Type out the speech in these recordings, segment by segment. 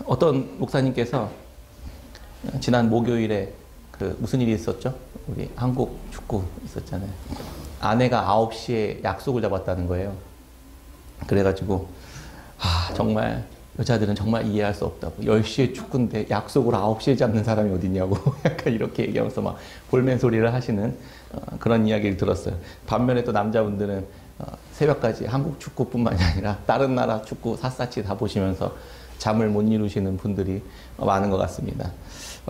어떤 목사님께서 지난 목요일에 무슨 일이 있었죠? 우리 한국 축구 있었잖아요. 아내가 9시에 약속을 잡았다는 거예요. 그래가지고 정말 여자들은 정말 이해할 수 없다고. 10시에 축구인데 약속을 9시에 잡는 사람이 어딨냐고 약간 이렇게 얘기하면서 막 볼멘 소리를 하시는 그런 이야기를 들었어요. 반면에 또 남자분들은 새벽까지 한국 축구뿐만이 아니라 다른 나라 축구 샅샅이 다 보시면서 잠을 못 이루시는 분들이 많은 것 같습니다.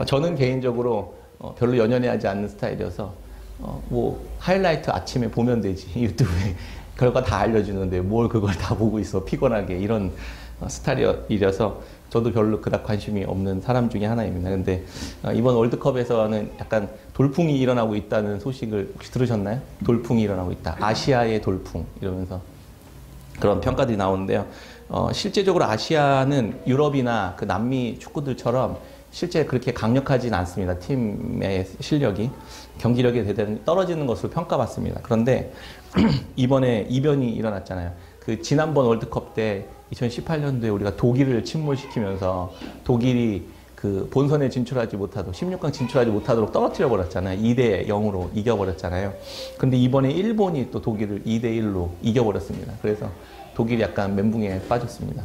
저는 개인적으로 별로 연연해하지 않는 스타일이어서 뭐 하이라이트 아침에 보면 되지, 유튜브에 결과 다 알려주는데 뭘 그걸 다 보고 있어 피곤하게, 이런 스타일이라서 저도 별로 그닥 관심이 없는 사람 중에 하나입니다. 근데 이번 월드컵에서는 약간 돌풍이 일어나고 있다는 소식을 혹시 들으셨나요? 돌풍이 일어나고 있다, 아시아의 돌풍, 이러면서 그런 평가들이 나오는데요. 실제적으로 아시아는 유럽이나 그 남미 축구들처럼 실제 그렇게 강력하진 않습니다. 팀의 실력이, 경기력이 대단히 떨어지는 것으로 평가받습니다. 그런데 이번에 이변이 일어났잖아요. 그 지난번 월드컵 때 2018년도에 우리가 독일을 침몰시키면서 독일이 그 본선에 진출하지 못하도록, 16강 진출하지 못하도록 떨어뜨려 버렸잖아요. 2대 0으로 이겨버렸잖아요. 근데 이번에 일본이 또 독일을 2대 1로 이겨버렸습니다. 그래서 독일이 약간 멘붕에 빠졌습니다.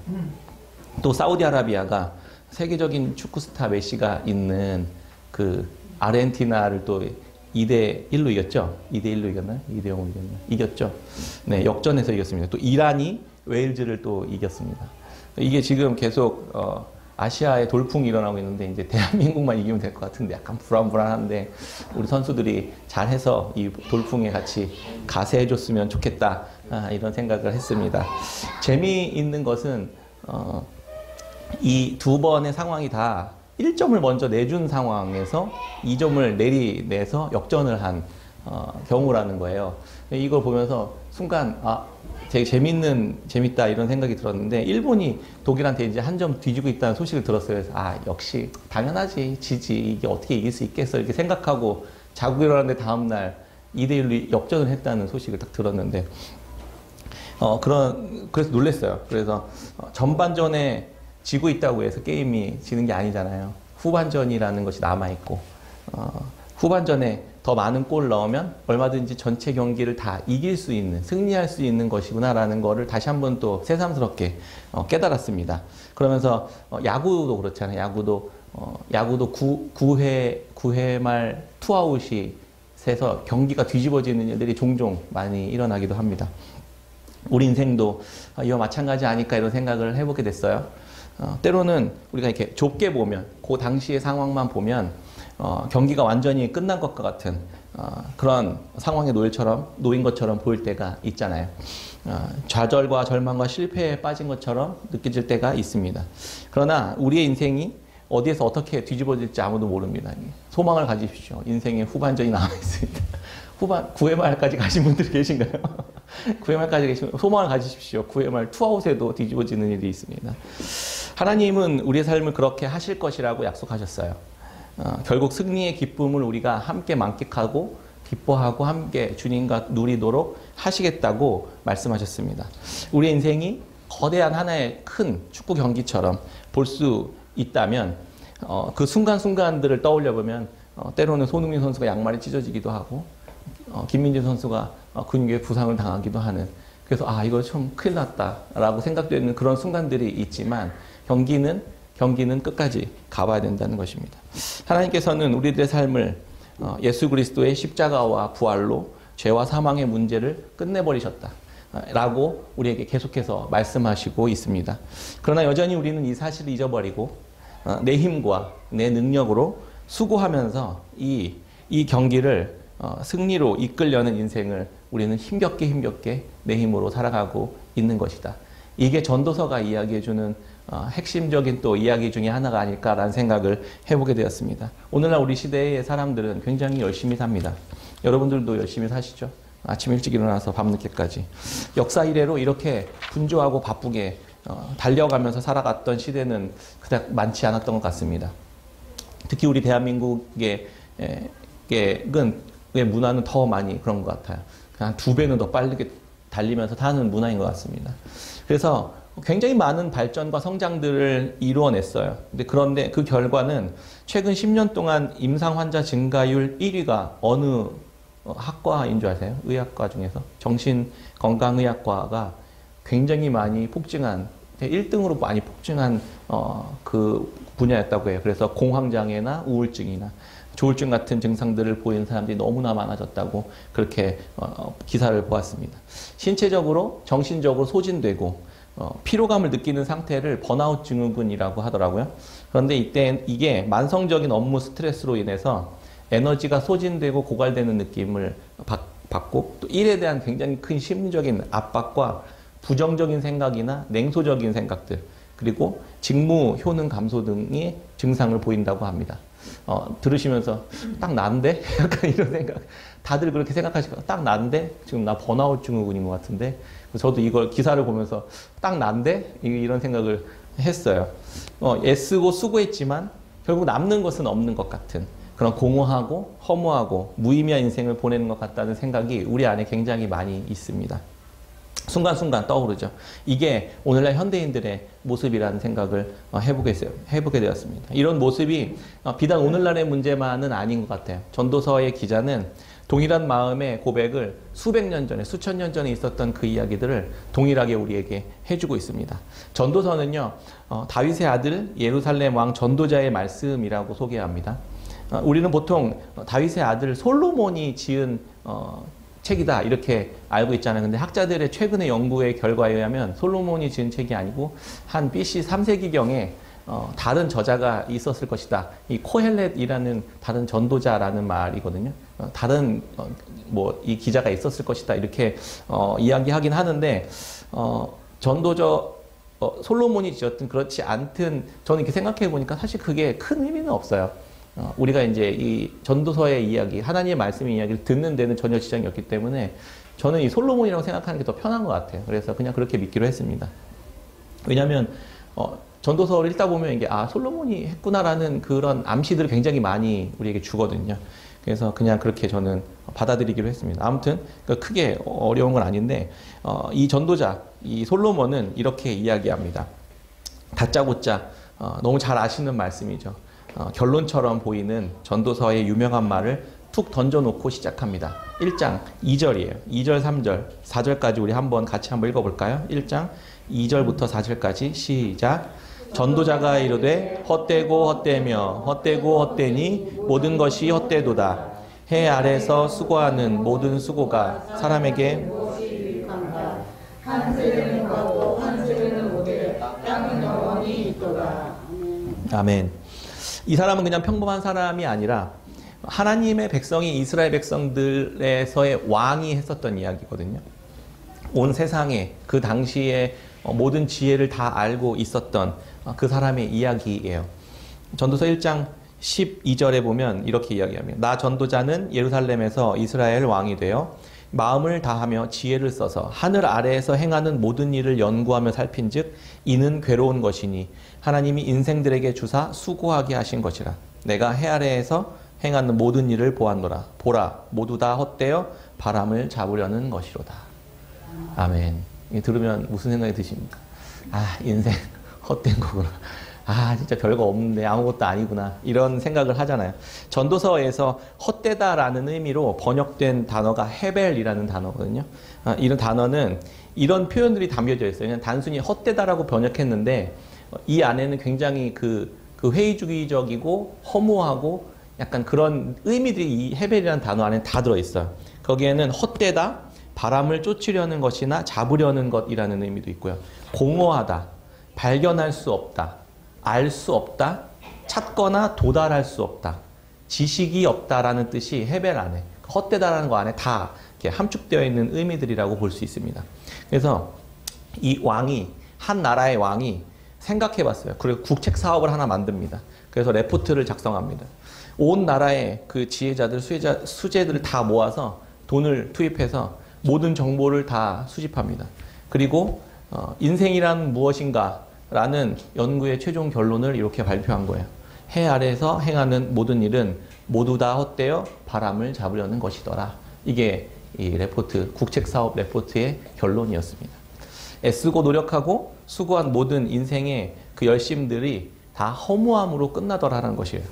또 사우디아라비아가 세계적인 축구 스타 메시가 있는 그 아르헨티나를 또 2대 1로 이겼죠? 2대 1로 이겼나요? 2대 0으로 이겼나요? 이겼죠? 네, 역전해서 이겼습니다. 또 이란이 웨일즈를 또 이겼습니다. 이게 지금 계속 아시아에 돌풍이 일어나고 있는데, 이제 대한민국만 이기면 될 것 같은데 약간 불안불안한데, 우리 선수들이 잘해서 이 돌풍에 같이 가세해줬으면 좋겠다, 이런 생각을 했습니다. 재미있는 것은 이 두 번의 상황이 다 1점을 먼저 내준 상황에서 2점을 내서 역전을 한 경우라는 거예요. 이걸 보면서 순간 되게 재밌다, 이런 생각이 들었는데, 일본이 독일한테 이제 한 점 뒤지고 있다는 소식을 들었어요. 그래서 역시 당연하지, 지지, 이게 어떻게 이길 수 있겠어, 이렇게 생각하고 자고 일어났는데 다음날 2대 1로 역전을 했다는 소식을 딱 들었는데, 그래서 놀랐어요. 그래서 전반전에 지고 있다고 해서 게임이 지는 게 아니잖아요. 후반전이라는 것이 남아있고, 후반전에 더 많은 골을 넣으면 얼마든지 전체 경기를 다 이길 수 있는, 승리할 수 있는 것이구나라는 거를 다시 한번 또 새삼스럽게 깨달았습니다. 그러면서 야구도 그렇잖아요. 야구도 9회 말 투아웃이 세서 경기가 뒤집어지는 일들이 종종 많이 일어나기도 합니다. 우리 인생도 이와 마찬가지 아닐까, 이런 생각을 해보게 됐어요. 때로는 우리가 이렇게 좁게 보면, 그 당시의 상황만 보면 경기가 완전히 끝난 것과 같은 그런 상황에 놓인 것처럼 보일 때가 있잖아요. 좌절과 절망과 실패에 빠진 것처럼 느껴질 때가 있습니다. 그러나 우리의 인생이 어디에서 어떻게 뒤집어질지 아무도 모릅니다. 소망을 가지십시오. 인생의 후반전이 남아있습니다. 9회 말까지 가신 분들이 계신가요? 9회 말까지 계시면 소망을 가지십시오. 9회 말 투아웃에도 뒤집어지는 일이 있습니다. 하나님은 우리의 삶을 그렇게 하실 것이라고 약속하셨어요. 결국 승리의 기쁨을 우리가 함께 만끽하고 기뻐하고 함께 주님과 누리도록 하시겠다고 말씀하셨습니다. 우리 인생이 거대한 하나의 큰 축구 경기처럼 볼 수 있다면, 그 순간순간들을 떠올려 보면 때로는 손흥민 선수가 양말이 찢어지기도 하고, 김민재 선수가 근육에 부상을 당하기도 하는, 그래서 이거 좀 큰일 났다라고 생각되는 그런 순간들이 있지만, 경기는 끝까지 가봐야 된다는 것입니다. 하나님께서는 우리들의 삶을 예수 그리스도의 십자가와 부활로 죄와 사망의 문제를 끝내버리셨다 라고 우리에게 계속해서 말씀하시고 있습니다. 그러나 여전히 우리는 이 사실을 잊어버리고 내 힘과 내 능력으로 수고하면서 이 경기를 승리로 이끌려는 인생을 우리는 힘겹게 내 힘으로 살아가고 있는 것이다. 이게 전도서가 이야기해주는 핵심적인 또 이야기 중에 하나가 아닐까라는 생각을 해보게 되었습니다. 오늘날 우리 시대의 사람들은 굉장히 열심히 삽니다. 여러분들도 열심히 사시죠? 아침 일찍 일어나서 밤늦게까지. 역사 이래로 이렇게 분주하고 바쁘게 달려가면서 살아갔던 시대는 그닥 많지 않았던 것 같습니다. 특히 우리 대한민국의 문화는 더 많이 그런 것 같아요. 그냥 2배는 더 빠르게 달리면서 사는 문화인 것 같습니다. 그래서 굉장히 많은 발전과 성장들을 이루어냈어요. 그런데 그 결과는 최근 10년 동안 임상 환자 증가율 1위가 어느 학과인 줄 아세요? 의학과 중에서 정신건강의학과가 굉장히 많이 폭증한 1등으로 많이 폭증한 그 분야였다고 해요. 그래서 공황장애나 우울증이나 조울증 같은 증상들을 보이는 사람들이 너무나 많아졌다고 그렇게 기사를 보았습니다. 신체적으로 정신적으로 소진되고 피로감을 느끼는 상태를 번아웃 증후군이라고 하더라고요. 그런데 이때 이게 만성적인 업무 스트레스로 인해서 에너지가 소진되고 고갈되는 느낌을 받고 또 일에 대한 굉장히 큰 심리적인 압박과 부정적인 생각이나 냉소적인 생각들 그리고 직무 효능 감소 등의 증상을 보인다고 합니다. 들으시면서 딱 나인데? 약간 이런 생각. 다들 그렇게 생각하시고 딱 나인데? 지금 나 번아웃 증후군인 것 같은데? 저도 이걸 기사를 보면서 딱 나인데? 이런 생각을 했어요. 애쓰고 수고했지만 결국 남는 것은 없는 것 같은 그런 공허하고 허무하고 무의미한 인생을 보내는 것 같다는 생각이 우리 안에 굉장히 많이 있습니다. 순간순간 떠오르죠. 이게 오늘날 현대인들의 모습이라는 생각을 해보게 되었습니다. 이런 모습이 비단 오늘날의 문제만은 아닌 것 같아요. 전도서의 기자는 동일한 마음의 고백을 수백 년 전에, 수천 년 전에 있었던 그 이야기들을 동일하게 우리에게 해주고 있습니다. 전도서는요, 다윗의 아들 예루살렘 왕 전도자의 말씀이라고 소개합니다. 우리는 보통 다윗의 아들 솔로몬이 지은 책이다 이렇게 알고 있잖아요. 근데 학자들의 최근의 연구의 결과에 의하면 솔로몬이 지은 책이 아니고 한 BC 3세기경에 다른 저자가 있었을 것이다. 이 코헬렛이라는 다른 전도자라는 말이거든요. 다른 이 기자가 있었을 것이다 이렇게 이야기하긴 하는데 전도자 솔로몬이 지었든 그렇지 않든 저는 이렇게 생각해 보니까 사실 그게 큰 의미는 없어요. 우리가 이제 이 전도서의 이야기, 하나님의 말씀의 이야기를 듣는 데는 전혀 지장이 없기 때문에 저는 이 솔로몬이라고 생각하는 게 더 편한 것 같아요. 그래서 그냥 그렇게 믿기로 했습니다. 왜냐하면 전도서를 읽다 보면 이게 솔로몬이 했구나라는 그런 암시들을 굉장히 많이 우리에게 주거든요. 그래서 그냥 그렇게 저는 받아들이기로 했습니다. 아무튼 크게 어려운 건 아닌데 이 전도자, 이 솔로몬은 이렇게 이야기합니다. 다짜고짜 너무 잘 아시는 말씀이죠. 결론처럼 보이는 전도서의 유명한 말을 툭 던져놓고 시작합니다. 1장 2절이에요. 2절, 3절, 4절까지 우리 같이 한번 읽어볼까요? 1장 2절부터 4절까지 시작. 전도자가 이르되 헛되고 헛되며 헛되고 헛되니 모든 것이 헛되도다. 해 아래서 수고하는 모든 수고가 사람에게 한스는 가고 한스는 못해 땅은 영원히 있도다. 아멘. 이 사람은 그냥 평범한 사람이 아니라 하나님의 백성이 이스라엘 백성들에서의 왕이 했었던 이야기거든요. 온 세상에 그 당시에 모든 지혜를 다 알고 있었던 그 사람의 이야기예요. 전도서 1장 12절에 보면 이렇게 이야기합니다. 나 전도자는 예루살렘에서 이스라엘 왕이 되어 마음을 다하며 지혜를 써서 하늘 아래에서 행하는 모든 일을 연구하며 살핀즉 이는 괴로운 것이니 하나님이 인생들에게 주사 수고하게 하신 것이라. 내가 해 아래에서 행하는 모든 일을 보았노라. 보라, 모두 다 헛되어 바람을 잡으려는 것이로다. 아멘. 들으면 무슨 생각이 드십니까? 인생 헛된 거구나. 진짜 별거 없는데 아무것도 아니구나. 이런 생각을 하잖아요. 전도서에서 헛되다라는 의미로 번역된 단어가 헤벨이라는 단어거든요. 이런 단어는 이런 표현들이 담겨져 있어요. 그냥 단순히 헛되다라고 번역했는데 이 안에는 굉장히 그 회의주의적이고 허무하고 약간 그런 의미들이 이 헤벨이라는 단어 안에 다 들어있어요. 거기에는 헛되다, 바람을 쫓으려는 것이나 잡으려는 것이라는 의미도 있고요. 공허하다, 발견할 수 없다, 알 수 없다, 찾거나 도달할 수 없다, 지식이 없다라는 뜻이 헤벨 안에, 헛되다라는 거 안에 다 이렇게 함축되어 있는 의미들이라고 볼 수 있습니다. 그래서 이 왕이, 한 나라의 왕이 생각해 봤어요. 그리고 국책 사업을 하나 만듭니다. 그래서 레포트를 작성합니다. 온 나라의 그 지혜자들, 수재들을 다 모아서 돈을 투입해서 모든 정보를 다 수집합니다. 그리고 인생이란 무엇인가 라는 연구의 최종 결론을 이렇게 발표한 거예요. 해 아래에서 행하는 모든 일은 모두 다 헛되어 바람을 잡으려는 것이더라. 이게 이 레포트, 국책사업 레포트의 결론이었습니다. 애쓰고 노력하고 수고한 모든 인생의 그 열심들이 다 허무함으로 끝나더라라는 것이에요.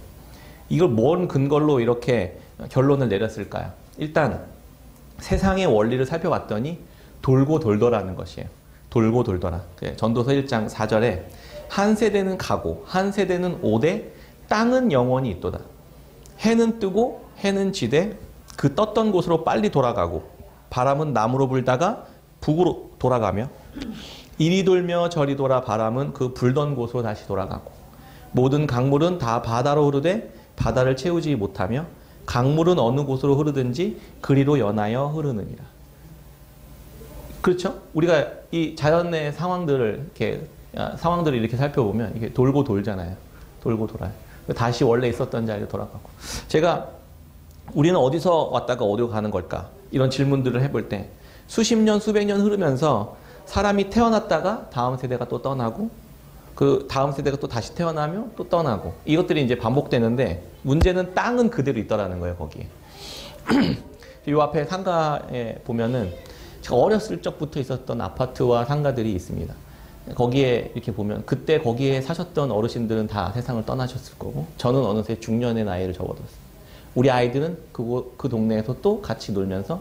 이걸 뭔 근거로 이렇게 결론을 내렸을까요? 일단 세상의 원리를 살펴봤더니 돌고 돌더라는 것이에요. 돌고 돌더라. 전도서 1장 4절에 한 세대는 가고 한 세대는 오되 땅은 영원히 있도다. 해는 뜨고 해는 지되 그 떴던 곳으로 빨리 돌아가고 바람은 남으로 불다가 북으로 돌아가며 이리 돌며 저리 돌아 바람은 그 불던 곳으로 다시 돌아가고 모든 강물은 다 바다로 흐르되 바다를 채우지 못하며 강물은 어느 곳으로 흐르든지 그리로 연하여 흐르느니라. 그렇죠? 우리가 이 자연의 상황들을 이렇게 살펴보면 이게 돌고 돌잖아요. 돌고 돌아요. 다시 원래 있었던 자리로 돌아가고. 우리는 어디서 왔다가 어디로 가는 걸까? 이런 질문들을 해볼 때 수십 년, 수백 년 흐르면서 사람이 태어났다가 다음 세대가 또 떠나고 그 다음 세대가 또 다시 태어나며 또 떠나고 이것들이 이제 반복되는데 문제는 땅은 그대로 있더라는 거예요, 거기에. 이 앞에 상가에 보면은 제가 어렸을 적부터 있었던 아파트와 상가들이 있습니다. 거기에 이렇게 보면 그때 거기에 사셨던 어르신들은 다 세상을 떠나셨을 거고 저는 어느새 중년의 나이를 접어들었어요. 우리 아이들은 그 동네에서 또 같이 놀면서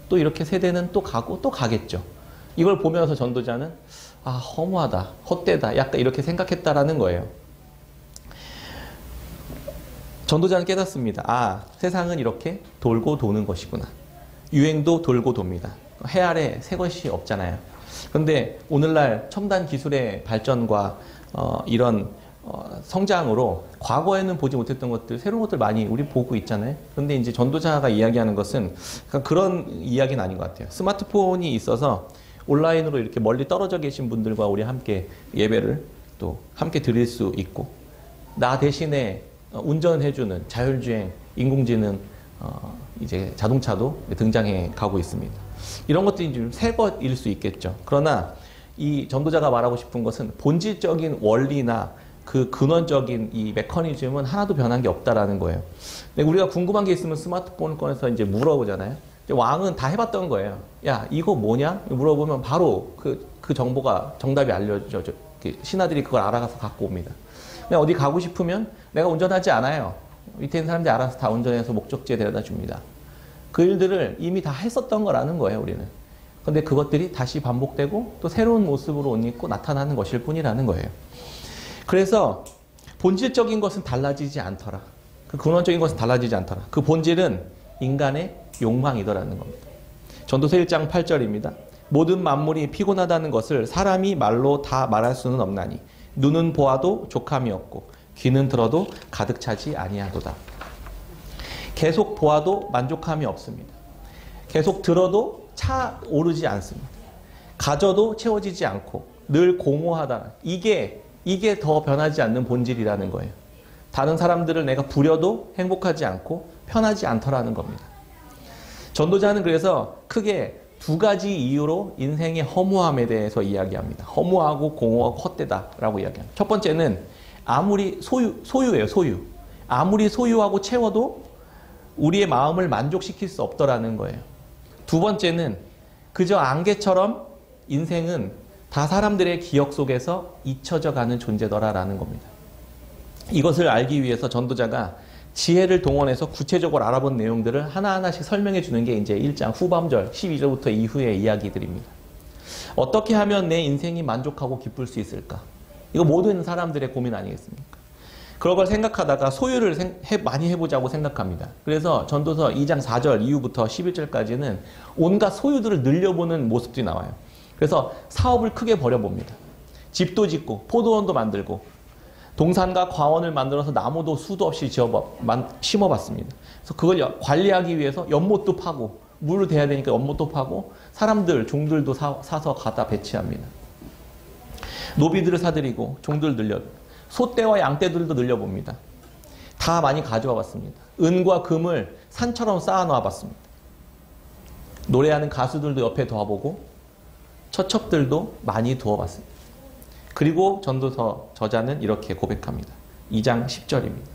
또 이렇게 세대는 또 가고 또 가겠죠. 이걸 보면서 전도자는 아, 허무하다, 헛되다, 약간 이렇게 생각했다라는 거예요. 전도자는 깨닫습니다. 아, 세상은 이렇게 돌고 도는 것이구나. 유행도 돌고 돕니다. 해 아래 새 것이 없잖아요. 그런데 오늘날 첨단 기술의 발전과 이런 성장으로 과거에는 보지 못했던 것들, 새로운 것들 많이 우리 보고 있잖아요. 그런데 이제 전도자가 이야기하는 것은 그런 이야기는 아닌 것 같아요. 스마트폰이 있어서 온라인으로 이렇게 멀리 떨어져 계신 분들과 우리 함께 예배를 또 함께 드릴 수 있고 나 대신에 운전해주는 자율주행, 인공지능 이제 자동차도 등장해 가고 있습니다. 이런 것들이 좀 새 것일 수 있겠죠. 그러나 이 전도자가 말하고 싶은 것은 본질적인 원리나 그 근원적인 이 메커니즘은 하나도 변한 게 없다라는 거예요. 근데 우리가 궁금한 게 있으면 스마트폰을 꺼내서 이제 물어보잖아요. 왕은 다 해봤던 거예요. 야, 이거 뭐냐? 물어보면 바로 그 정보가 정답이 알려져. 신하들이 그걸 알아가서 갖고 옵니다. 그냥 어디 가고 싶으면 내가 운전하지 않아요. 밑에 있는 사람들이 알아서 다 운전해서 목적지에 데려다 줍니다. 그 일들을 이미 다 했었던 거라는 거예요, 우리는. 근데 그것들이 다시 반복되고 또 새로운 모습으로 옷 입고 나타나는 것일 뿐이라는 거예요. 그래서 본질적인 것은 달라지지 않더라. 그 근원적인 것은 달라지지 않더라. 그 본질은 인간의 욕망이더라는 겁니다. 전도서 1장 8절입니다. 모든 만물이 피곤하다는 것을 사람이 말로 다 말할 수는 없나니 눈은 보아도 족함이 없고 귀는 들어도 가득 차지 아니하도다. 계속 보아도 만족함이 없습니다. 계속 들어도 차오르지 않습니다. 가져도 채워지지 않고 늘 공허하다. 이게 더 변하지 않는 본질이라는 거예요. 다른 사람들을 내가 부려도 행복하지 않고 편하지 않더라는 겁니다. 전도자는 그래서 크게 두 가지 이유로 인생의 허무함에 대해서 이야기합니다. 허무하고 공허하고 헛되다라고 이야기합니다. 첫 번째는 아무리 소유예요, 소유. 아무리 소유하고 채워도 우리의 마음을 만족시킬 수 없더라는 거예요. 두 번째는 그저 안개처럼 인생은 다 사람들의 기억 속에서 잊혀져 가는 존재더라라는 겁니다. 이것을 알기 위해서 전도자가 지혜를 동원해서 구체적으로 알아본 내용들을 하나하나씩 설명해 주는 게 이제 1장 후반절 12절부터 이후의 이야기들입니다. 어떻게 하면 내 인생이 만족하고 기쁠 수 있을까? 이거 모든 사람들의 고민 아니겠습니까? 그런 걸 생각하다가 소유를 많이 해보자고 생각합니다. 그래서 전도서 2장 4절 이후부터 11절까지는 온갖 소유들을 늘려보는 모습들이 나와요. 그래서 사업을 크게 벌여봅니다. 집도 짓고 포도원도 만들고 동산과 과원을 만들어서 나무도 수도 없이 심어봤습니다. 그래서 그걸 관리하기 위해서 연못도 파고 물을 대야 되니까 연못도 파고 사람들, 종들도 사서 갖다 배치합니다. 노비들을 사들이고 종들 늘려 소떼와 양떼들도 늘려봅니다. 다 많이 가져와 봤습니다. 은과 금을 산처럼 쌓아놓아 봤습니다. 노래하는 가수들도 옆에 두어보고 처첩들도 많이 두어봤습니다. 그리고 전도서 저자는 이렇게 고백합니다. 2장 10절입니다.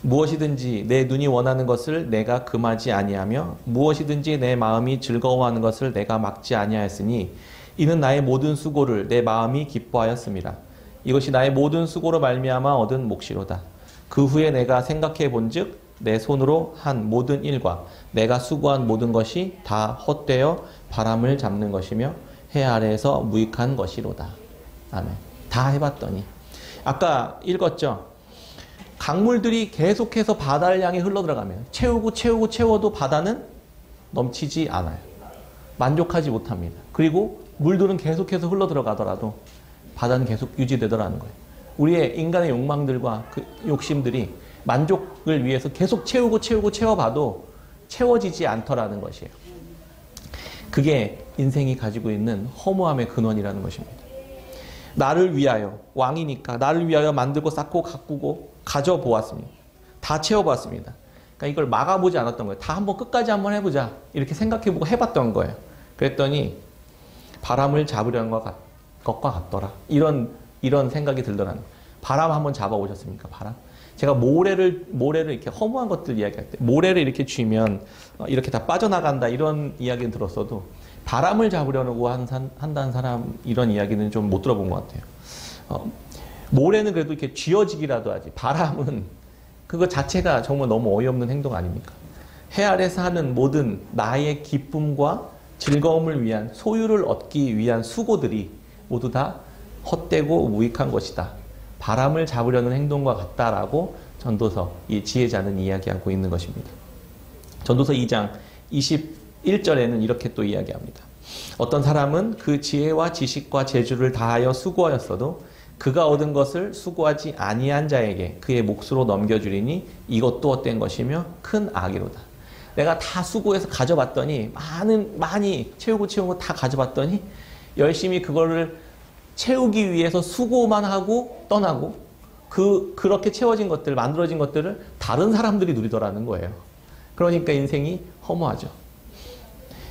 무엇이든지 내 눈이 원하는 것을 내가 금하지 아니하며 무엇이든지 내 마음이 즐거워하는 것을 내가 막지 아니하였으니 이는 나의 모든 수고를 내 마음이 기뻐하였습니다. 이것이 나의 모든 수고로 말미암아 얻은 몫이로다. 그 후에 내가 생각해 본즉 내 손으로 한 모든 일과 내가 수고한 모든 것이 다 헛되어 바람을 잡는 것이며 해 아래에서 무익한 것이로다. 아멘. 다 해봤더니 아까 읽었죠. 강물들이 계속해서 바다를 향해 흘러들어가면 채워도 바다는 넘치지 않아요. 만족하지 못합니다. 그리고 물들은 계속해서 흘러들어가더라도 바다는 계속 유지되더라는 거예요. 우리의 인간의 욕망들과 그 욕심들이 만족을 위해서 계속 채워봐도 채워지지 않더라는 것이에요. 그게 인생이 가지고 있는 허무함의 근원이라는 것입니다. 나를 위하여, 왕이니까 나를 위하여 만들고 쌓고 가꾸고 가져보았습니다. 다 채워봤습니다. 그러니까 이걸 막아보지 않았던 거예요. 다 한번 끝까지 한번 해보자. 이렇게 생각해보고 해봤던 거예요. 그랬더니 바람을 잡으려는 것과 같더라. 이런 생각이 들더라는 거예요. 바람 한번 잡아보셨습니까? 바람? 제가 모래를 이렇게 허무한 것들 이야기할 때 모래를 이렇게 쥐면 이렇게 다 빠져나간다 이런 이야기는 들었어도 바람을 잡으려고 한다는 사람 이런 이야기는 좀 못 들어본 것 같아요. 모래는 그래도 이렇게 쥐어지기라도 하지 바람은 그거 자체가 정말 너무 어이없는 행동 아닙니까? 해 아래서 하는 모든 나의 기쁨과 즐거움을 위한 소유를 얻기 위한 수고들이 모두 다 헛되고 무익한 것이다. 바람을 잡으려는 행동과 같다라고 전도서 이 지혜자는 이야기하고 있는 것입니다. 전도서 2장 21절에는 이렇게 또 이야기합니다. 어떤 사람은 그 지혜와 지식과 재주를 다하여 수고하였어도 그가 얻은 것을 수고하지 아니한 자에게 그의 몫으로 넘겨주리니 이것도 헛된 것이며 큰 악이로다. 내가 다 수고해서 가져봤더니 많이 채우고 다 가져봤더니 열심히 그거를 채우기 위해서 수고만 하고 떠나고 그렇게 채워진 것들, 만들어진 것들을 다른 사람들이 누리더라는 거예요. 그러니까 인생이 허무하죠.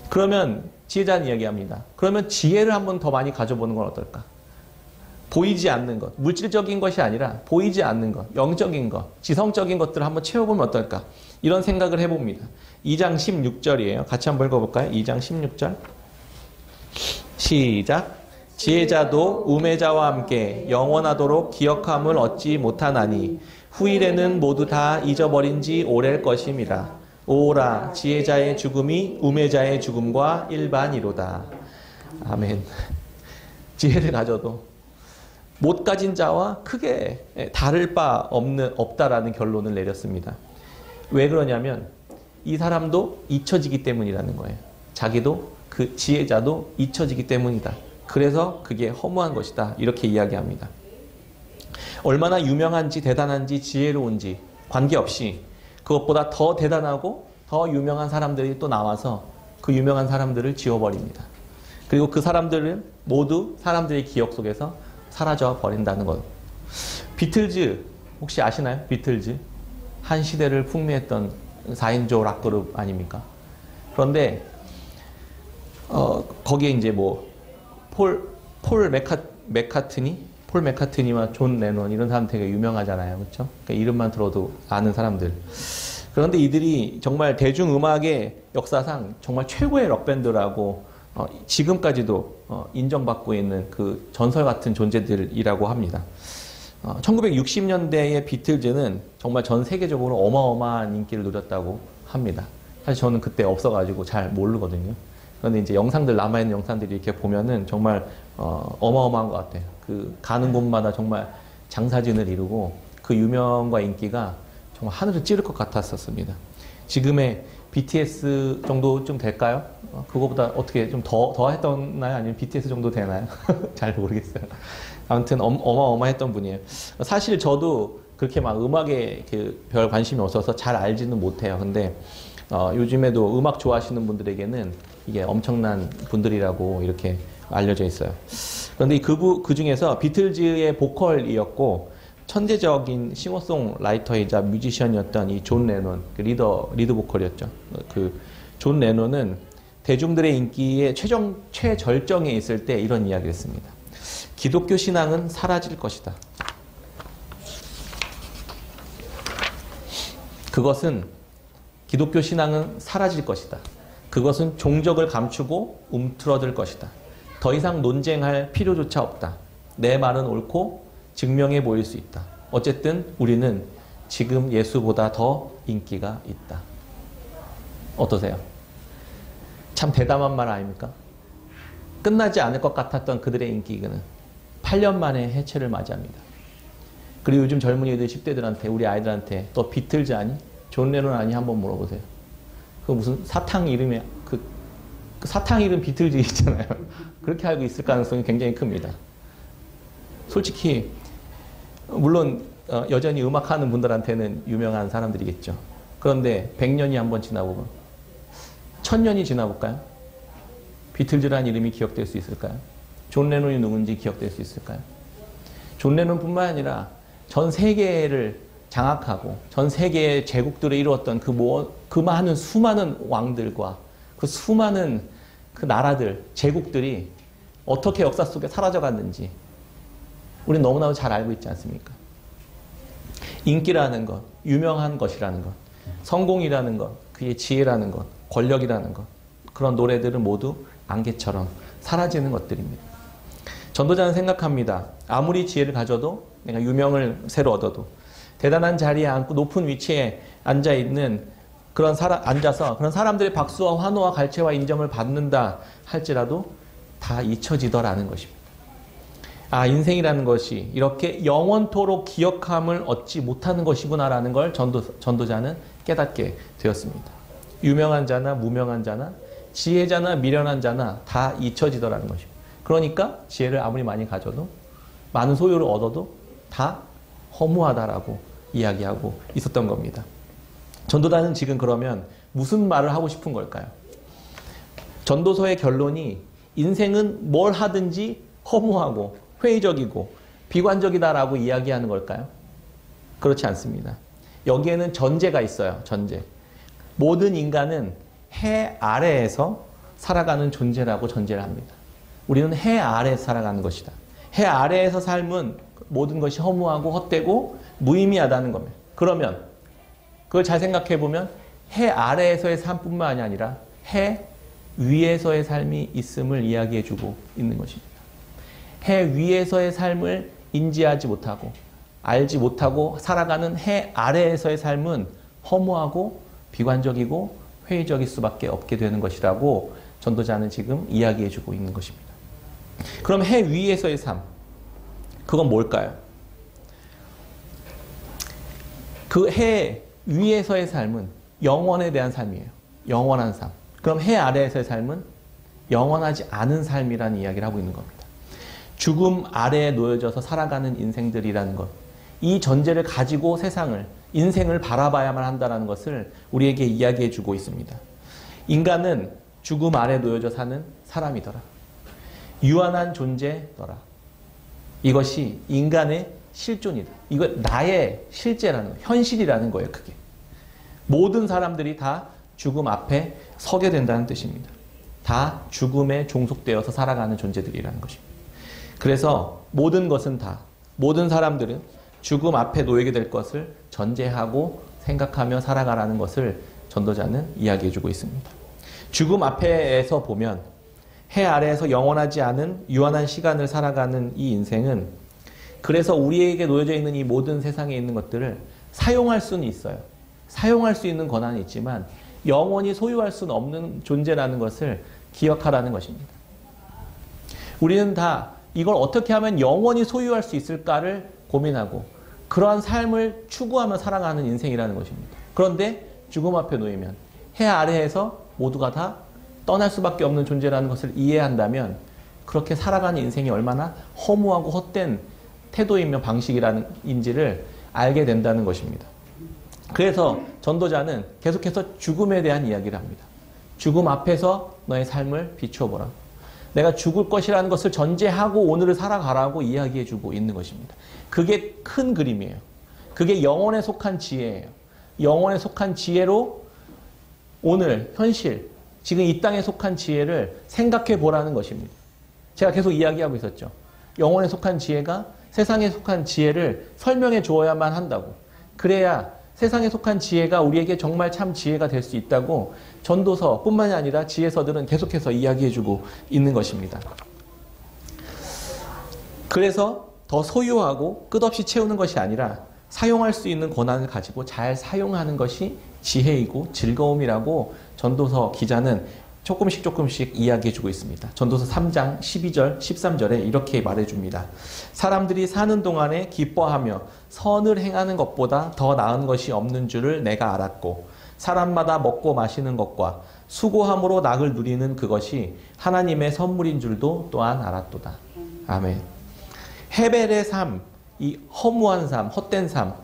그러면 지혜자는 이야기합니다. 그러면 지혜를 한번 더 많이 가져보는 건 어떨까? 보이지 않는 것, 물질적인 것이 아니라 보이지 않는 것, 영적인 것, 지성적인 것들을 한번 채워보면 어떨까? 이런 생각을 해봅니다. 2장 16절이에요. 같이 한번 읽어볼까요? 2장 16절. 시작. 지혜자도 우매자와 함께 영원하도록 기억함을 얻지 못하나니 후일에는 모두 다 잊어버린 지 오래일 것임이라. 오라 지혜자의 죽음이 우매자의 죽음과 일반이로다. 아멘. 지혜를 가져도 못 가진 자와 크게 다를 바 없다라는 결론을 내렸습니다. 왜 그러냐면 이 사람도 잊혀지기 때문이라는 거예요. 자기도 그 지혜자도 잊혀지기 때문이다. 그래서 그게 허무한 것이다. 이렇게 이야기합니다. 얼마나 유명한지 대단한지 지혜로운지 관계없이 그것보다 더 대단하고 더 유명한 사람들이 또 나와서 그 유명한 사람들을 지워버립니다. 그리고 그 사람들은 모두 사람들의 기억 속에서 사라져 버린다는 것. 비틀즈 혹시 아시나요? 비틀즈 한 시대를 풍미했던 4인조 락그룹 아닙니까? 그런데 거기에 이제 뭐 폴 메카트니와 존 레논 이런 사람 되게 유명하잖아요. 그렇죠? 그러니까 이름만 들어도 아는 사람들. 그런데 이들이 정말 대중음악의 역사상 정말 최고의 록밴드라고 지금까지도 인정받고 있는 그 전설 같은 존재들이라고 합니다. 1960년대의 비틀즈는 정말 전 세계적으로 어마어마한 인기를 누렸다고 합니다. 사실 저는 그때 없어가지고 잘 모르거든요. 그런데 이제 영상들, 남아있는 영상들이 이렇게 보면은 정말 어마어마한 것 같아요. 그 가는 곳마다 정말 장사진을 이루고 그 유명과 인기가 정말 하늘을 찌를 것 같았었습니다. 지금의 BTS 정도 좀 될까요? 그거보다 어떻게 좀 더 했었나요? 아니면 BTS 정도 되나요? 잘 모르겠어요. 아무튼 어마어마했던 분이에요. 사실 저도 그렇게 막 음악에 별 관심이 없어서 잘 알지는 못해요. 근데 요즘에도 음악 좋아하시는 분들에게는 이게 엄청난 분들이라고 이렇게 알려져 있어요. 그런데 그 중에서 비틀즈의 보컬이었고 천재적인 싱어송라이터이자 뮤지션이었던 이 존 레논, 리드 보컬이었죠. 그 존 레논은 대중들의 인기의 최절정에 있을 때 이런 이야기를 했습니다. 기독교 신앙은 사라질 것이다. 기독교 신앙은 사라질 것이다. 그것은 종적을 감추고 움트러들 것이다. 더 이상 논쟁할 필요조차 없다. 내 말은 옳고 증명해 보일 수 있다. 어쨌든 우리는 지금 예수보다 더 인기가 있다. 어떠세요? 참 대담한 말 아닙니까? 끝나지 않을 것 같았던 그들의 인기는 8년 만에 해체를 맞이합니다. 그리고 요즘 젊은이들 10대들한테 우리 아이들한테 너 비틀즈 아니? 존 레논 아니? 한번 물어보세요. 그 무슨 사탕 이름이 그 사탕 이름 비틀즈 있잖아요. 그렇게 알고 있을 가능성이 굉장히 큽니다. 솔직히 물론 여전히 음악하는 분들한테는 유명한 사람들이겠죠. 그런데 100년이 한번 지나보고 1000년이 지나볼까요? 비틀즈라는 이름이 기억될 수 있을까요? 존 레논이 누군지 기억될 수 있을까요? 존 레논뿐만 아니라 전 세계를 장악하고 전 세계의 제국들을 이루었던 그 많은 수많은 왕들과 그 수많은 그 나라들, 제국들이 어떻게 역사 속에 사라져갔는지 우리는 너무나도 잘 알고 있지 않습니까? 인기라는 것, 유명한 것이라는 것, 성공이라는 것, 그의 지혜라는 것, 권력이라는 것, 그런 노래들은 모두 안개처럼 사라지는 것들입니다. 전도자는 생각합니다. 아무리 지혜를 가져도 내가 유명을 새로 얻어도 대단한 자리에 앉고 높은 위치에 앉아있는 앉아서 그런 사람들의 박수와 환호와 갈채와 인정을 받는다 할지라도 다 잊혀지더라는 것입니다. 아, 인생이라는 것이 이렇게 영원토록 기억함을 얻지 못하는 것이구나라는 걸 전도자는 깨닫게 되었습니다. 유명한 자나 무명한 자나 지혜자나 미련한 자나 다 잊혀지더라는 것입니다. 그러니까 지혜를 아무리 많이 가져도 많은 소유를 얻어도 다 허무하다라고 이야기하고 있었던 겁니다. 전도자는 지금 그러면 무슨 말을 하고 싶은 걸까요? 전도서의 결론이 인생은 뭘 하든지 허무하고 회의적이고 비관적이다라고 이야기하는 걸까요? 그렇지 않습니다. 여기에는 전제가 있어요. 전제. 모든 인간은 해 아래에서 살아가는 존재라고 전제를 합니다. 우리는 해 아래에서 살아가는 것이다. 해 아래에서 삶은 모든 것이 허무하고 헛되고 무의미하다는 겁니다. 그러면 그걸 잘 생각해 보면 해 아래에서의 삶뿐만이 아니라 해 위에서의 삶이 있음을 이야기해 주고 있는 것입니다. 해 위에서의 삶을 인지하지 못하고 알지 못하고 살아가는 해 아래에서의 삶은 허무하고 비관적이고 회의적일 수밖에 없게 되는 것이라고 전도자는 지금 이야기해 주고 있는 것입니다. 그럼 해 위에서의 삶, 그건 뭘까요? 그 해 위에서의 삶은 영원에 대한 삶이에요. 영원한 삶. 그럼 해 아래에서의 삶은 영원하지 않은 삶이라는 이야기를 하고 있는 겁니다. 죽음 아래에 놓여져서 살아가는 인생들이라는 것. 이 전제를 가지고 인생을 바라봐야만 한다는 것을 우리에게 이야기해 주고 있습니다. 인간은 죽음 아래 놓여져 사는 사람이더라. 유한한 존재더라. 이것이 인간의 실존이다. 이거 나의 실제라는 거예요. 현실이라는 거예요. 그게. 모든 사람들이 다 죽음 앞에 서게 된다는 뜻입니다. 다 죽음에 종속되어서 살아가는 존재들이라는 것입니다. 그래서 모든 사람들은 죽음 앞에 놓이게 될 것을 전제하고 생각하며 살아가라는 것을 전도자는 이야기해주고 있습니다. 죽음 앞에서 보면 해 아래에서 영원하지 않은 유한한 시간을 살아가는 이 인생은 그래서 우리에게 놓여져 있는 이 모든 세상에 있는 것들을 사용할 수는 있어요. 사용할 수 있는 권한이 있지만 영원히 소유할 수는 없는 존재라는 것을 기억하라는 것입니다. 우리는 다 이걸 어떻게 하면 영원히 소유할 수 있을까를 고민하고 그러한 삶을 추구하며 살아가는 인생이라는 것입니다. 그런데 죽음 앞에 놓이면 해 아래에서 모두가 다 떠날 수밖에 없는 존재라는 것을 이해한다면 그렇게 살아가는 인생이 얼마나 허무하고 헛된 태도이며 방식인지를 알게 된다는 것입니다. 그래서 전도자는 계속해서 죽음에 대한 이야기를 합니다. 죽음 앞에서 너의 삶을 비추어보라. 내가 죽을 것이라는 것을 전제하고 오늘을 살아가라고 이야기해주고 있는 것입니다. 그게 큰 그림이에요. 그게 영혼에 속한 지혜예요. 영혼에 속한 지혜로 오늘, 현실, 지금 이 땅에 속한 지혜를 생각해 보라는 것입니다. 제가 계속 이야기하고 있었죠. 영혼에 속한 지혜가 세상에 속한 지혜를 설명해 주어야만 한다고. 그래야 세상에 속한 지혜가 우리에게 정말 참 지혜가 될 수 있다고 전도서뿐만이 아니라 지혜서들은 계속해서 이야기해주고 있는 것입니다. 그래서 더 소유하고 끝없이 채우는 것이 아니라 사용할 수 있는 권한을 가지고 잘 사용하는 것이 지혜이고 즐거움이라고 전도서 기자는 조금씩 이야기해주고 있습니다. 전도서 3장 12절, 13절에 이렇게 말해줍니다. 사람들이 사는 동안에 기뻐하며 선을 행하는 것보다 더 나은 것이 없는 줄을 내가 알았고 사람마다 먹고 마시는 것과 수고함으로 낙을 누리는 그것이 하나님의 선물인 줄도 또한 알았도다. 아멘. 헤벨의 삶, 이 허무한 삶, 헛된 삶,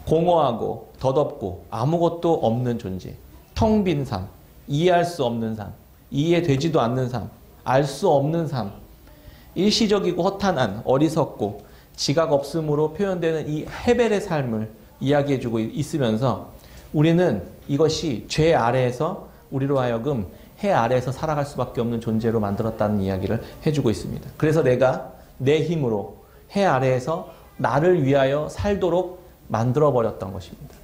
공허하고 덧없고 아무것도 없는 존재, 텅 빈 삶, 이해할 수 없는 삶, 이해되지도 않는 삶, 알 수 없는 삶, 일시적이고 허탄한 어리석고 지각 없음으로 표현되는 이 헤벨의 삶을 이야기해주고 있으면서 우리는 이것이 죄 아래에서 우리로 하여금 해 아래에서 살아갈 수밖에 없는 존재로 만들었다는 이야기를 해주고 있습니다. 그래서 내가 내 힘으로 해 아래에서 나를 위하여 살도록 만들어버렸던 것입니다.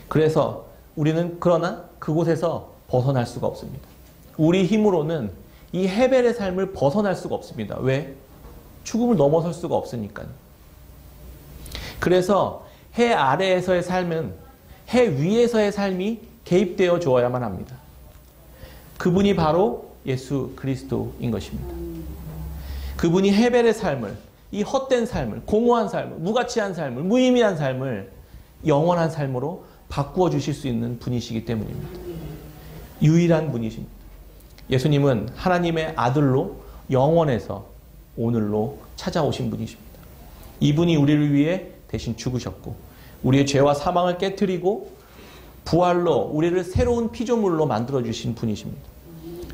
그래서 우리는 그러나 그곳에서 벗어날 수가 없습니다. 우리 힘으로는 이 헤벨의 삶을 벗어날 수가 없습니다. 왜? 죽음을 넘어설 수가 없으니까요. 그래서 해 아래에서의 삶은 해 위에서의 삶이 개입되어 주어야만 합니다. 그분이 바로 예수 그리스도인 것입니다. 그분이 헤벨의 삶을, 이 헛된 삶을, 공허한 삶을, 무가치한 삶을, 무의미한 삶을 영원한 삶으로 바꾸어 주실 수 있는 분이시기 때문입니다. 유일한 분이십니다. 예수님은 하나님의 아들로 영원에서 오늘로 찾아오신 분이십니다. 이분이 우리를 위해 대신 죽으셨고 우리의 죄와 사망을 깨트리고 부활로 우리를 새로운 피조물로 만들어주신 분이십니다.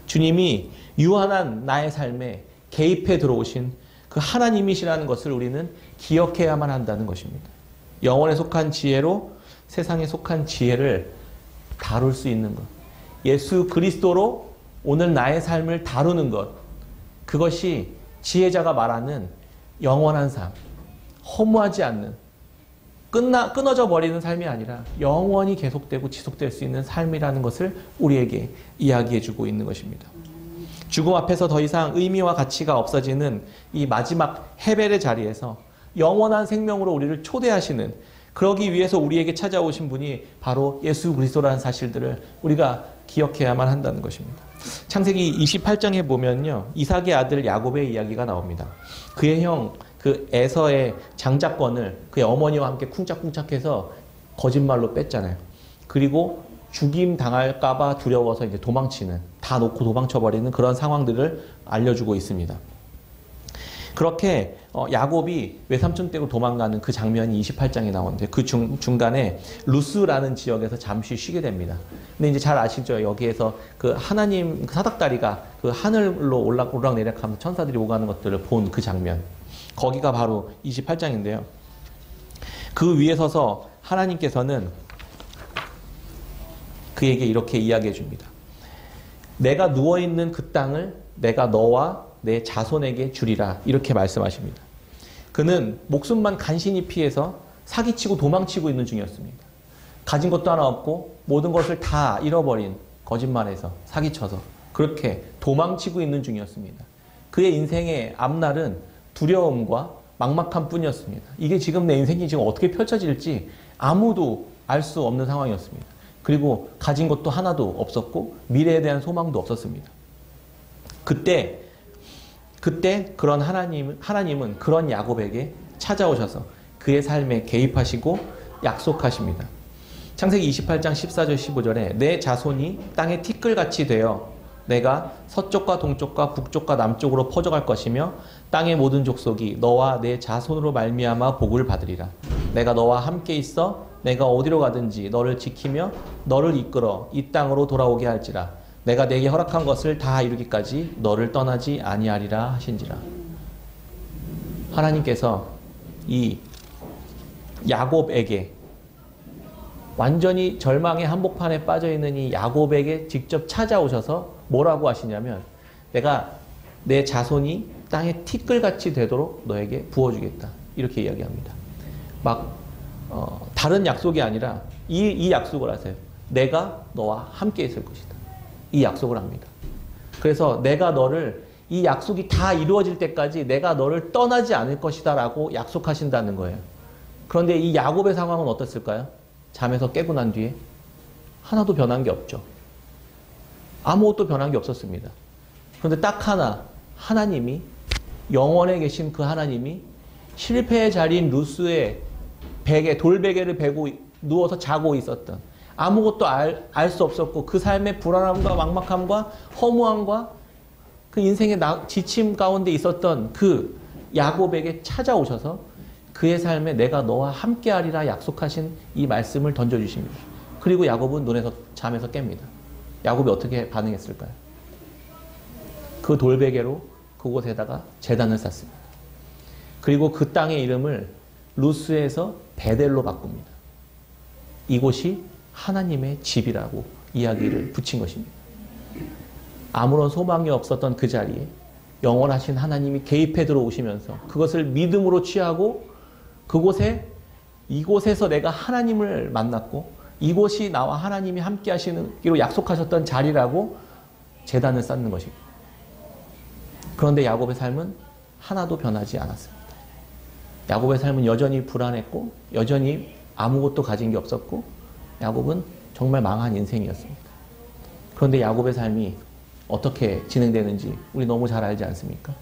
주님이 유한한 나의 삶에 개입해 들어오신 그 하나님이시라는 것을 우리는 기억해야만 한다는 것입니다. 영혼에 속한 지혜로 세상에 속한 지혜를 다룰 수 있는 것. 예수 그리스도로 오늘 나의 삶을 다루는 것. 그것이 지혜자가 말하는 영원한 삶. 허무하지 않는, 끊어져 버리는 삶이 아니라 영원히 계속되고 지속될 수 있는 삶이라는 것을 우리에게 이야기해주고 있는 것입니다. 죽음 앞에서 더 이상 의미와 가치가 없어지는 이 마지막 헤벨의 자리에서 영원한 생명으로 우리를 초대하시는, 그러기 위해서 우리에게 찾아오신 분이 바로 예수 그리스도라는 사실들을 우리가 기억해야만 한다는 것입니다. 창세기 28장에 보면요, 이삭의 아들 야곱의 이야기가 나옵니다. 그의 형 그 에서의 장자권을 그의 어머니와 함께 쿵짝쿵짝해서 거짓말로 뺐잖아요. 그리고 죽임 당할까봐 두려워서 이제 도망치는, 다 놓고 도망쳐버리는 그런 상황들을 알려주고 있습니다. 그렇게 야곱이 외삼촌 댁으로 도망가는 그 장면이 28장에 나오는데 그 중간에 루스라는 지역에서 잠시 쉬게 됩니다. 근데 이제 잘 아시죠? 여기에서 그 하나님 그 사닥다리가 그 하늘로 오락내락하면서 천사들이 오가는 것들을 본 그 장면. 거기가 바로 28장인데요. 그 위에 서서 하나님께서는 그에게 이렇게 이야기해 줍니다. 내가 누워있는 그 땅을 내가 너와 내 자손에게 주리라. 이렇게 말씀하십니다. 그는 목숨만 간신히 피해서 사기치고 도망치고 있는 중이었습니다. 가진 것도 하나 없고 모든 것을 다 잃어버린, 거짓말해서 사기쳐서 그렇게 도망치고 있는 중이었습니다. 그의 인생의 앞날은 두려움과 막막함 뿐이었습니다. 이게 지금 내 인생이 지금 어떻게 펼쳐질지 아무도 알 수 없는 상황이었습니다. 그리고 가진 것도 하나도 없었고 미래에 대한 소망도 없었습니다. 그때 그런 하나님은 그런 야곱에게 찾아오셔서 그의 삶에 개입하시고 약속하십니다. 창세기 28장 14절 15절에 내 자손이 땅의 티끌같이 되어 내가 서쪽과 동쪽과 북쪽과 남쪽으로 퍼져갈 것이며 땅의 모든 족속이 너와 내 자손으로 말미암아 복을 받으리라. 내가 너와 함께 있어 내가 어디로 가든지 너를 지키며 너를 이끌어 이 땅으로 돌아오게 할지라. 내가 내게 허락한 것을 다 이루기까지 너를 떠나지 아니하리라 하신지라. 하나님께서 이 야곱에게, 완전히 절망의 한복판에 빠져있는 이 야곱에게 직접 찾아오셔서 뭐라고 하시냐면 내가 내 자손이 땅에 티끌같이 되도록 너에게 부어주겠다. 이렇게 이야기합니다. 다른 약속이 아니라 이 약속을 하세요. 내가 너와 함께 있을 것이다. 이 약속을 합니다. 그래서 내가 너를 이 약속이 다 이루어질 때까지 내가 너를 떠나지 않을 것이다 라고 약속하신다는 거예요. 그런데 이 야곱의 상황은 어땠을까요? 잠에서 깨고 난 뒤에 하나도 변한 게 없죠. 아무것도 변한 게 없었습니다. 그런데 딱 하나, 하나님이, 영원에 계신 그 하나님이 실패의 자리인 루스의 베개, 돌베개를 베고 누워서 자고 있었던, 아무것도 알 수 없었고 그 삶의 불안함과 막막함과 허무함과 그 인생의 지침 가운데 있었던 그 야곱에게 찾아오셔서 그의 삶에 내가 너와 함께하리라 약속하신 이 말씀을 던져주십니다. 그리고 야곱은 잠에서 깹니다. 야곱이 어떻게 반응했을까요? 그 돌베개로 그곳에다가 제단을 쌓습니다. 그리고 그 땅의 이름을 루스에서 베델로 바꿉니다. 이곳이 하나님의 집이라고 이야기를 붙인 것입니다. 아무런 소망이 없었던 그 자리에 영원하신 하나님이 개입해 들어오시면서 그것을 믿음으로 취하고 이곳에서 내가 하나님을 만났고 이곳이 나와 하나님이 함께 하시기로 약속하셨던 자리라고 제단을 쌓는 것입니다. 그런데 야곱의 삶은 하나도 변하지 않았습니다. 야곱의 삶은 여전히 불안했고 여전히 아무것도 가진 게 없었고 야곱은 정말 망한 인생이었습니다. 그런데 야곱의 삶이 어떻게 진행되는지 우리 너무 잘 알지 않습니까?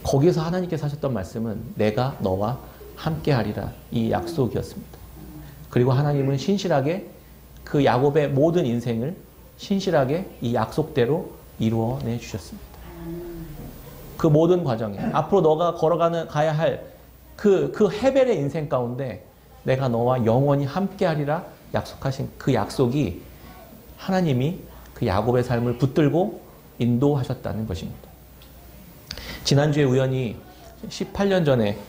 거기에서 하나님께서 하셨던 말씀은 내가 너와 함께하리라 이 약속이었습니다. 그리고 하나님은 신실하게 그 야곱의 모든 인생을 신실하게 이 약속대로 이루어내 주셨습니다. 그 모든 과정에 앞으로 너가 가야 할 그 헤벨의 인생 가운데 내가 너와 영원히 함께하리라 약속하신 그 약속이 하나님이 그 야곱의 삶을 붙들고 인도하셨다는 것입니다. 지난주에 우연히 18년 전에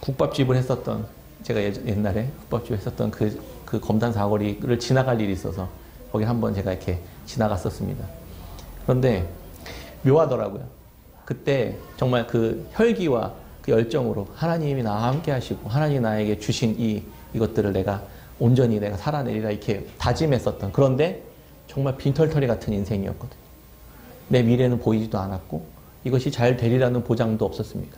국밥집을 했었던, 제가 옛날에 국밥집을 했었던 그 검단 사거리를 지나갈 일이 있어서 거기 한번 제가 이렇게 지나갔었습니다. 그런데 묘하더라고요. 그때 정말 그 혈기와 그 열정으로 하나님이 나와 함께 하시고 하나님이 나에게 주신 이것들을 내가 온전히 내가 살아내리라 이렇게 다짐했었던, 그런데 정말 빈털터리 같은 인생이었거든요. 내 미래는 보이지도 않았고 이것이 잘 되리라는 보장도 없었습니다.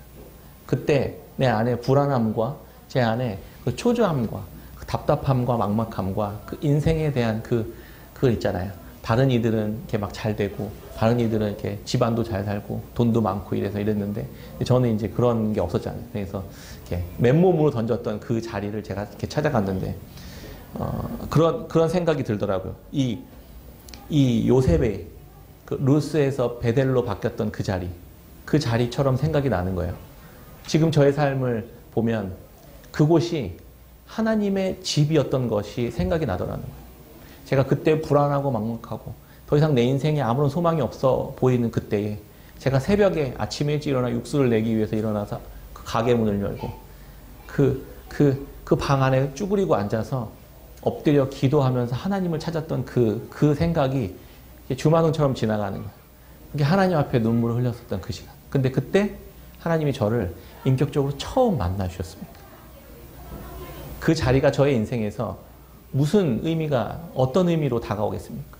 그때 내 안에 불안함과 제 안에 그 초조함과 그 답답함과 막막함과 그 인생에 대한 그거 있잖아요. 다른 이들은 이렇게 막 잘 되고 다른 이들은 이렇게 집안도 잘 살고 돈도 많고 이랬는데 저는 이제 그런 게 없었잖아요. 그래서 이렇게 맨몸으로 던졌던 그 자리를 제가 이렇게 찾아갔는데 그런 생각이 들더라고요. 이 요셉의 그 루스에서 베델로 바뀌었던 그 자리처럼 생각이 나는 거예요. 지금 저의 삶을 보면 그곳이 하나님의 집이었던 것이 생각이 나더라는 거예요. 제가 그때 불안하고 막막하고 더 이상 내 인생에 아무런 소망이 없어 보이는 그때에 제가 새벽에 아침에 일찍 일어나 육수를 내기 위해서 일어나서 그 가게 문을 열고 그 방 안에 쭈그리고 앉아서 엎드려 기도하면서 하나님을 찾았던 그 생각이 주마등처럼 지나가는 거예요. 그게 하나님 앞에 눈물을 흘렸었던 그 시간. 근데 그때 하나님이 저를 인격적으로 처음 만나 주셨습니다. 그 자리가 저의 인생에서 무슨 의미가, 어떤 의미로 다가오겠습니까?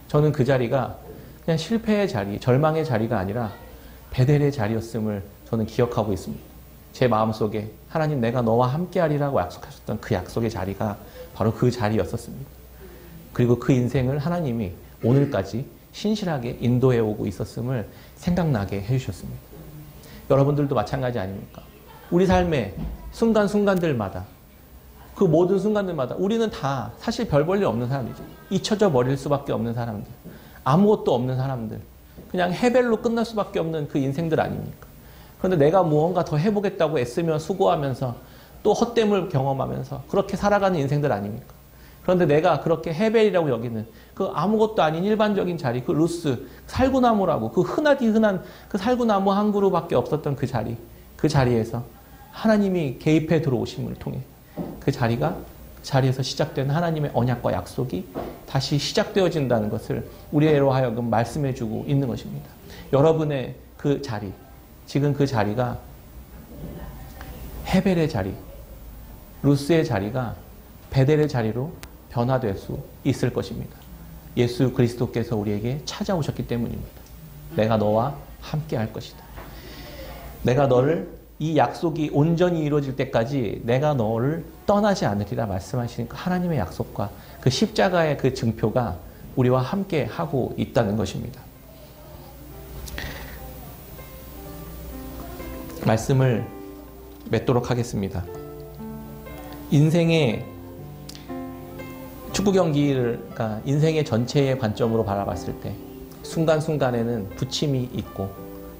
저는 그 자리가 그냥 실패의 자리, 절망의 자리가 아니라 베델의 자리였음을 저는 기억하고 있습니다. 제 마음속에 하나님 내가 너와 함께하리라고 약속하셨던 그 약속의 자리가 바로 그 자리였었습니다. 그리고 그 인생을 하나님이 오늘까지 신실하게 인도해 오고 있었음을 생각나게 해주셨습니다. 여러분들도 마찬가지 아닙니까? 우리 삶의 순간순간들마다, 그 모든 순간들마다 우리는 다 사실 별 볼 일 없는 사람이죠. 잊혀져 버릴 수밖에 없는 사람들, 아무것도 없는 사람들, 그냥 헤벨로 끝날 수밖에 없는 그 인생들 아닙니까? 그런데 내가 무언가 더 해보겠다고 애쓰며 수고하면서 또 헛됨을 경험하면서 그렇게 살아가는 인생들 아닙니까? 그런데 내가 그렇게 헤벨이라고 여기는 그 아무것도 아닌 일반적인 자리, 그 루스, 살구나무라고, 그 흔한 그 살구나무 한 그루밖에 없었던 그 자리에서 하나님이 개입해 들어오심을 통해 그 자리에서 시작된 하나님의 언약과 약속이 다시 시작되어진다는 것을 우리로 하여금 말씀해주고 있는 것입니다. 여러분의 그 자리, 지금 그 자리가 헤벨의 자리, 루스의 자리가 베델의 자리로 변화될 수 있을 것입니다. 예수 그리스도께서 우리에게 찾아오셨기 때문입니다. 내가 너와 함께 할 것이다. 내가 너를 이 약속이 온전히 이루어질 때까지 내가 너를 떠나지 않으리라 말씀하시는 그 하나님의 약속과 그 십자가의 그 증표가 우리와 함께 하고 있다는 것입니다. 말씀을 맺도록 하겠습니다. 인생의 축구 경기를, 그러니까 인생의 전체의 관점으로 바라봤을 때 순간순간에는 부침이 있고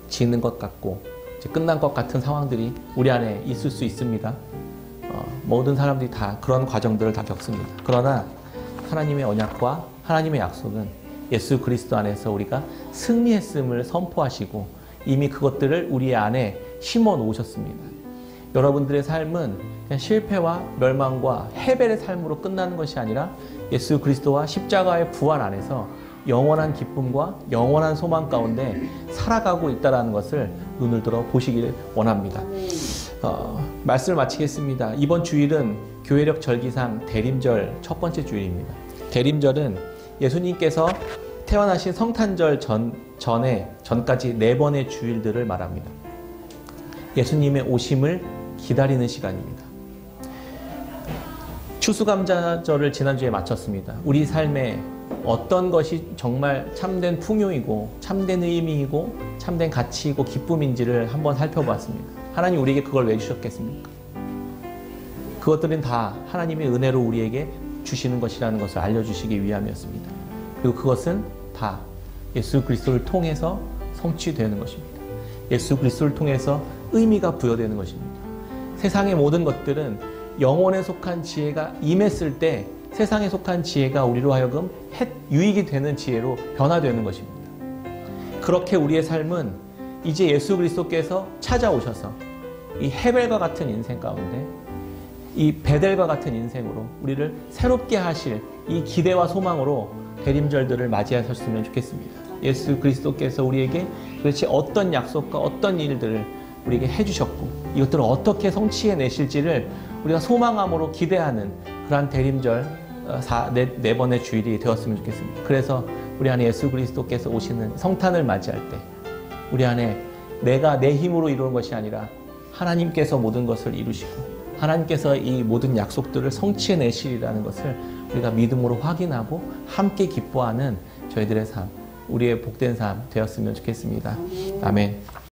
지는 것 같고 이제 끝난 것 같은 상황들이 우리 안에 있을 수 있습니다. 모든 사람들이 다 그런 과정들을 다 겪습니다. 그러나 하나님의 언약과 하나님의 약속은 예수 그리스도 안에서 우리가 승리했음을 선포하시고 이미 그것들을 우리 안에 심어 놓으셨습니다. 여러분들의 삶은 그냥 실패와 멸망과 해벨의 삶으로 끝나는 것이 아니라 예수 그리스도와 십자가의 부활 안에서 영원한 기쁨과 영원한 소망 가운데 살아가고 있다는 것을 눈을 들어 보시길 원합니다. 말씀을 마치겠습니다. 이번 주일은 교회력 절기상 대림절 첫 번째 주일입니다. 대림절은 예수님께서 태어나신 성탄절 전까지 4번의 주일들을 말합니다. 예수님의 오심을 기다리는 시간입니다. 추수감사절을 지난주에 마쳤습니다. 우리 삶에 어떤 것이 정말 참된 풍요이고 참된 의미이고 참된 가치이고 기쁨인지를 한번 살펴보았습니다. 하나님 우리에게 그걸 왜 주셨겠습니까? 그것들은 다 하나님의 은혜로 우리에게 주시는 것이라는 것을 알려주시기 위함이었습니다. 그리고 그것은 다 예수 그리스도를 통해서 성취되는 것입니다. 예수 그리스도를 통해서 의미가 부여되는 것입니다. 세상의 모든 것들은 영혼에 속한 지혜가 임했을 때 세상에 속한 지혜가 우리로 하여금 유익이 되는 지혜로 변화되는 것입니다. 그렇게 우리의 삶은 이제 예수 그리스도께서 찾아오셔서 이 헤벨과 같은 인생 가운데 이 베델과 같은 인생으로 우리를 새롭게 하실 이 기대와 소망으로 대림절들을 맞이하셨으면 좋겠습니다. 예수 그리스도께서 우리에게 도대체 어떤 약속과 어떤 일들을 우리에게 해주셨고 이것들을 어떻게 성취해 내실지를 우리가 소망함으로 기대하는 그러한 대림절 네 번의 주일이 되었으면 좋겠습니다. 그래서 우리 안에 예수 그리스도께서 오시는 성탄을 맞이할 때 우리 안에 내가 내 힘으로 이루는 것이 아니라 하나님께서 모든 것을 이루시고 하나님께서 이 모든 약속들을 성취해 내시리라는 것을 우리가 믿음으로 확인하고 함께 기뻐하는 저희들의 삶, 우리의 복된 삶 되었으면 좋겠습니다. 아멘.